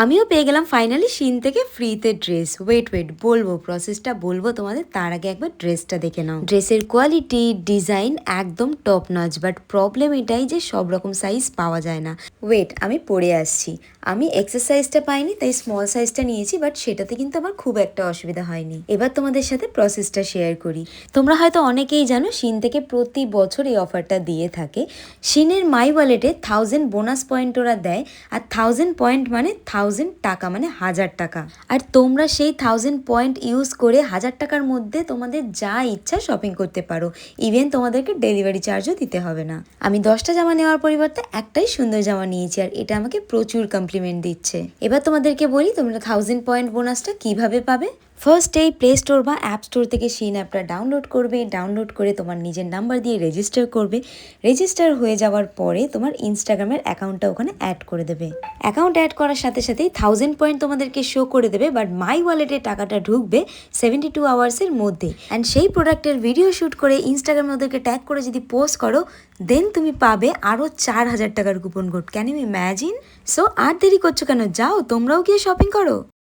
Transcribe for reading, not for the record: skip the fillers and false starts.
আমিও পেয়ে গেলাম ফাইনালি শিন থেকে ফ্রিতে ড্রেস। ওয়েট বলবো, প্রসেসটা বলবো তোমাদের, তার আগে একবার ড্রেসটা দেখে নাও। ড্রেসের কোয়ালিটি, ডিজাইন একদম টপ নচ, বাট প্রবলেম এটাই যে সব রকম সাইজ পাওয়া যায় না। ওয়েট, আমি পরে আসছি। আমি এক্সেস সাইজটা পাইনি, তাই স্মল সাইজটা নিয়েছি, বাট সেটাতে কিন্তু আমার খুব একটা অসুবিধা হয়নি। এবার তোমাদের সাথে প্রসেসটা শেয়ার করি। তোমরা হয়তো অনেকেই জানো শিন থেকে প্রতি বছর এই অফারটা দিয়ে থাকে। শিনের মাই ওয়ালেটে 1000 বোনাস পয়েন্ট ওরা দেয়, আর 1000 পয়েন্ট মানে 1000 টাকা, মানে 1000 টাকা। আর তোমরা সেই 1000 পয়েন্ট ইউজ করে 1000 টাকার মধ্যে তোমাদের যা ইচ্ছা শপিং করতে পারো। ইভেন তোমাদেরকে ডেলিভারি চার্জও দিতে হবে না। আমি 10টা জামা নেওয়ার পরিবর্তে একটাই সুন্দর জামা নিয়েছি, আর এটা আমাকে প্রচুর কমপ্লিমেন্ট দিচ্ছে। এবার তোমাদেরকে বলি তোমরা 1000 পয়েন্ট বোনাসটা কিভাবে পাবে। ফার্স্ট এই প্লে স্টোর বা অ্যাপ স্টোর থেকে শিন অ্যাপটা ডাউনলোড করবে। ডাউনলোড করে তোমার নিজের নাম্বার দিয়ে রেজিস্টার করবে। রেজিস্টার হয়ে যাওয়ার পরে তোমার ইনস্টাগ্রামের অ্যাকাউন্টটা ওখানে অ্যাড করে দেবে। অ্যাকাউন্ট অ্যাড করার সাথে সাথেই 1000 পয়েন্ট তোমাদেরকে শো করে দেবে, বাট মাই ওয়ালেটে টাকাটা ঢুকবে 72 আওয়ার্সের মধ্যে। অ্যান্ড সেই প্রোডাক্টের ভিডিও শ্যুট করে ইনস্টাগ্রামে ওদেরকে ট্যাগ করে যদি পোস্ট করো, দেন তুমি পাবে আরও 4000 টাকার coupon code. Can you imagine? So আর দেরি করছো কেন, যাও তোমরাও গিয়ে শপিং করো।